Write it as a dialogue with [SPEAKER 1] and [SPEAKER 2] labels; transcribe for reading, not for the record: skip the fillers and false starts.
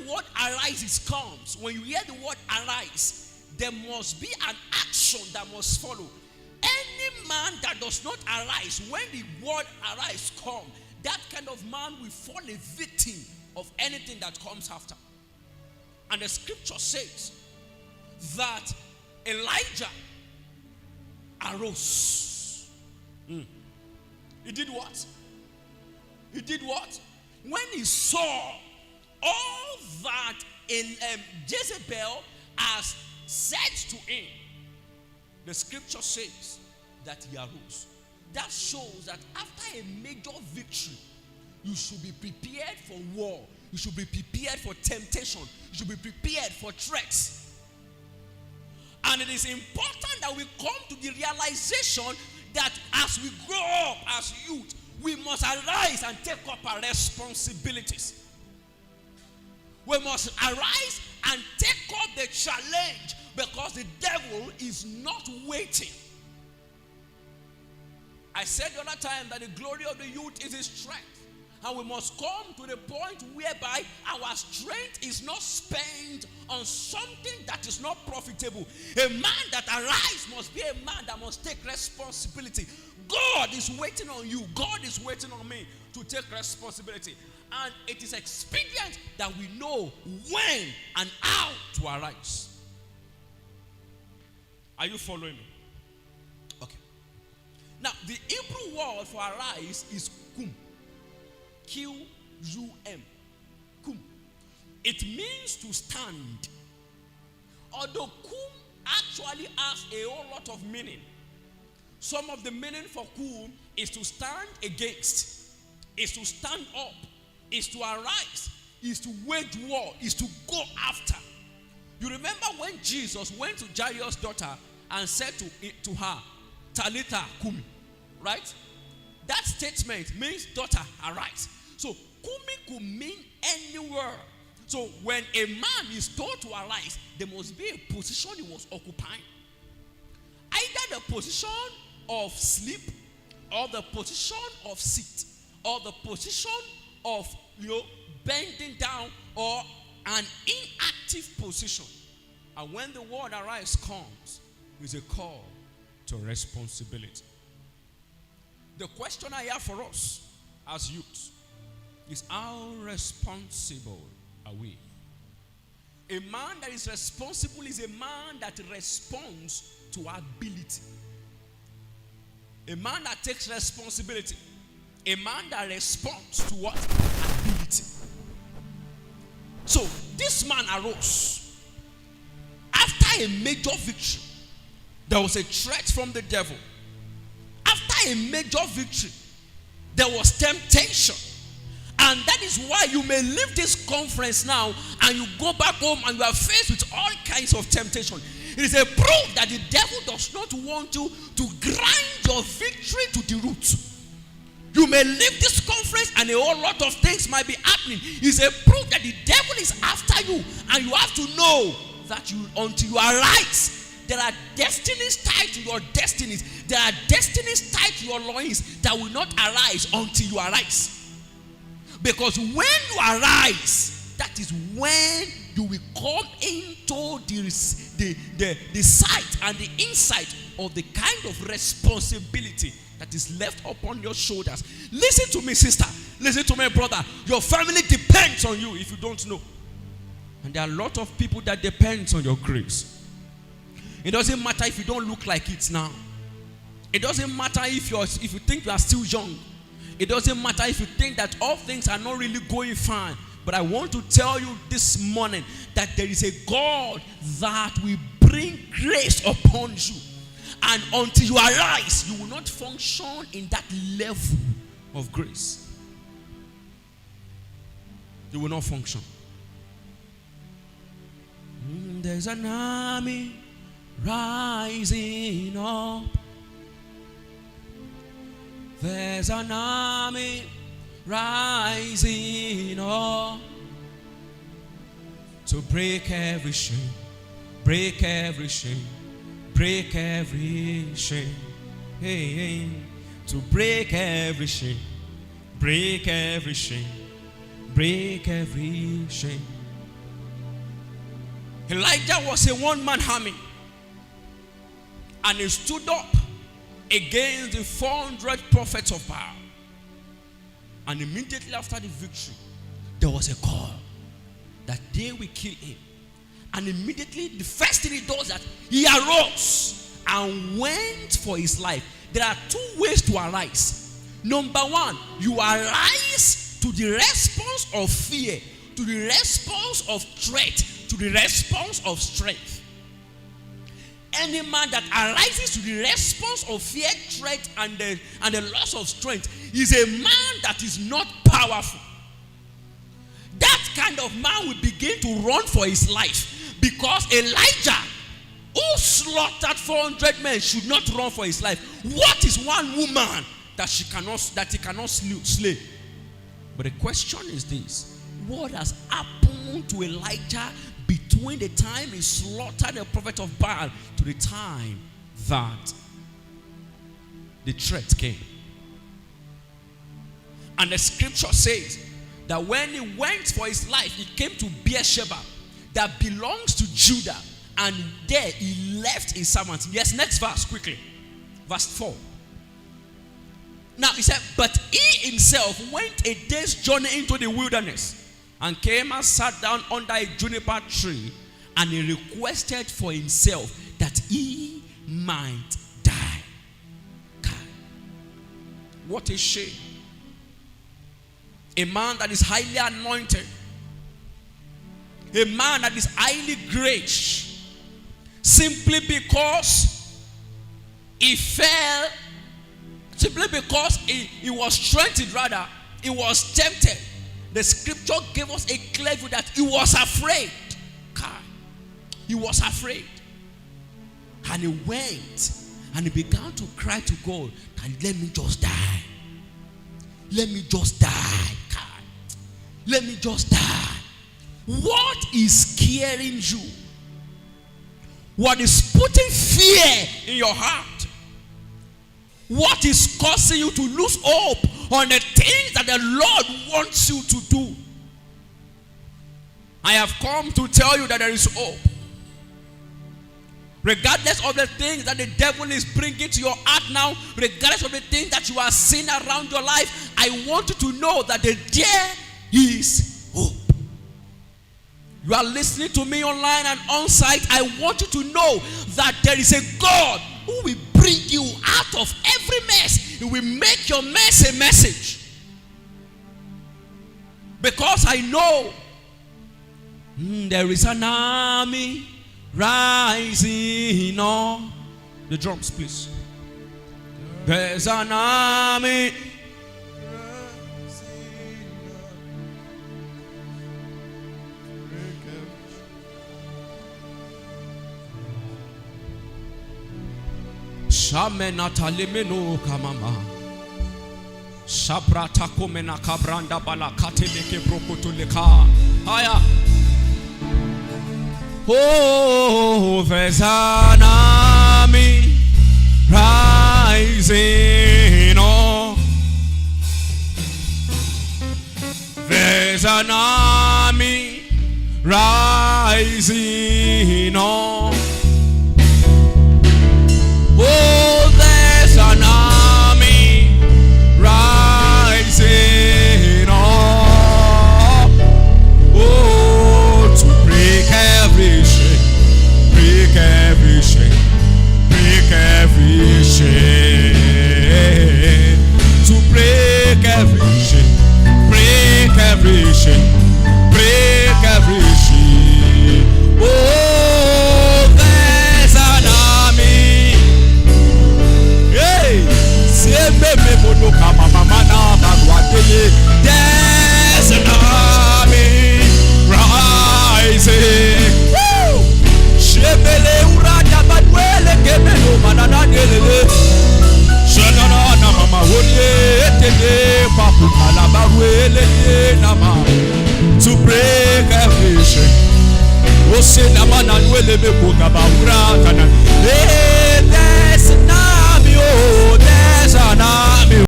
[SPEAKER 1] the word arises comes, when you hear the word arise, there must be an action that must follow. Any man that does not arise, when the word arise comes, that kind of man will fall a victim of anything that comes after. And the scripture says that Elijah arose. He did what? He did what? When he saw all that Jezebel has said to him, the scripture says that he arose. That shows that after a major victory, you should be prepared for war. You should be prepared for temptation. You should be prepared for threats. And it is important that we come to the realization that as we grow up as youth, we must arise and take up our responsibilities. We must arise and take up the challenge, because the devil is not waiting. I said the other time that the glory of the youth is his strength. And we must come to the point whereby our strength is not spent on something that is not profitable. A man that arises must be a man that must take responsibility. God is waiting on you. God is waiting on me to take responsibility. And it is expedient that we know when and how to arise. Are you following me? Okay. Now, the Hebrew word for arise is kum. Q-U-M. Kum. It means to stand. Although kum actually has a whole lot of meaning. Some of the meaning for kum is to stand against, is to stand up, is to arise, is to wage war, is to go after. You remember when Jesus went to Jairus' daughter and said to her, Talitha kumi, right? That statement means daughter, arise. So kumi could mean anywhere. So when a man is told to arise, there must be a position he was occupying. Either the position of sleep, or the position of sit, or the position of bending down, or an inactive position. And when the word arise comes, is a call to responsibility. The question I have for us as youth is, how responsible are we? A man that is responsible is a man that responds to ability. A man that takes responsibility. A man that responds to what? Ability. So this man arose. After a major victory, there was a threat from the devil. After a major victory, there was temptation. And that is why you may leave this conference now and you go back home and you are faced with all kinds of temptation. It is a proof that the devil does not want you to grind your victory to the root. You may leave this conference and a whole lot of things might be happening. It's a proof that the devil is after you, and you have to know that until you arise, there are destinies tied to your destinies. There are destinies tied to your loins that will not arise until you arise. Because when you arise, that is when you will come into the sight and the insight of the kind of responsibility that is left upon your shoulders. Listen to me, sister. Listen to me, brother. Your family depends on you if you don't know. And there are a lot of people that depends on your grace. It doesn't matter if you don't look like it now. It doesn't matter if you think you are still young. It doesn't matter if you think that all things are not really going fine. But I want to tell you this morning that there is a God that will bring grace upon you. And until you arise, you will not function in that level of grace. You will not function. There's an army rising up. There's an army rising up to break every shame, break every shame, break every shame. Hey, hey. To break every shame, break every shame, break every shame. Elijah was a one-man army, and he stood up against the 400 prophets of Baal. And immediately after the victory, there was a call that they will kill him. And immediately the first thing he does that he arose and went for his life. There are two ways to arise. Number one, you arise to the response of fear, to the response of threat, to the response of strength. Any man that arises to the response of fear, threat, and the loss of strength is a man that is not powerful. That kind of man will begin to run for his life, because Elijah, who slaughtered 400 men, should not run for his life. What is one woman that he cannot slay? But the question is this: what has happened to Elijah between the time he slaughtered the prophet of Baal to the time that the threat came? And the scripture says that when he went for his life, he came to Beersheba that belongs to Judah, and there he left his servants. Yes, next verse quickly. Verse 4. Now he said, but he himself went a day's journey into the wilderness, and came and sat down under a juniper tree, and he requested for himself that he might die. God, what a shame. A man that is highly anointed, a man that is highly graced, simply because he fell, simply because he was strengthened, rather, he was tempted. The scripture gave us a clear view that he was afraid. God, he was afraid. And he went and he began to cry to God, and let me just die. Let me just die, God. Let me just die. What is scaring you? What is putting fear in your heart? What is causing you to lose hope on the things that the Lord wants you to do? I have come to tell you that there is hope. Regardless of the things that the devil is bringing to your heart now, regardless of the things that you are seeing around your life, I want you to know that there is hope. You are listening to me online and on site. I want you to know that there is a God who will bring you out of every mess. He will make your mess a message. Because I know there is an army rising on. The drums, please. There's an army Shamenata limeno kamama. Shabrata komena kabranda balakate leke brokotuleka. Haya. Oh, there's an army rising on. There's an army rising on. Oh, there's an army rising up. Oh, to break every chain, break every chain, break every chain. To break every chain, break every chain, break every chain. Oh, there's an army. There's an army rising. Shebele urada badwele kemelo manana gelele. Shanana na mama wole etele papu alabawele nama. To break every chain. Ose na manana wele meko gaba urada na.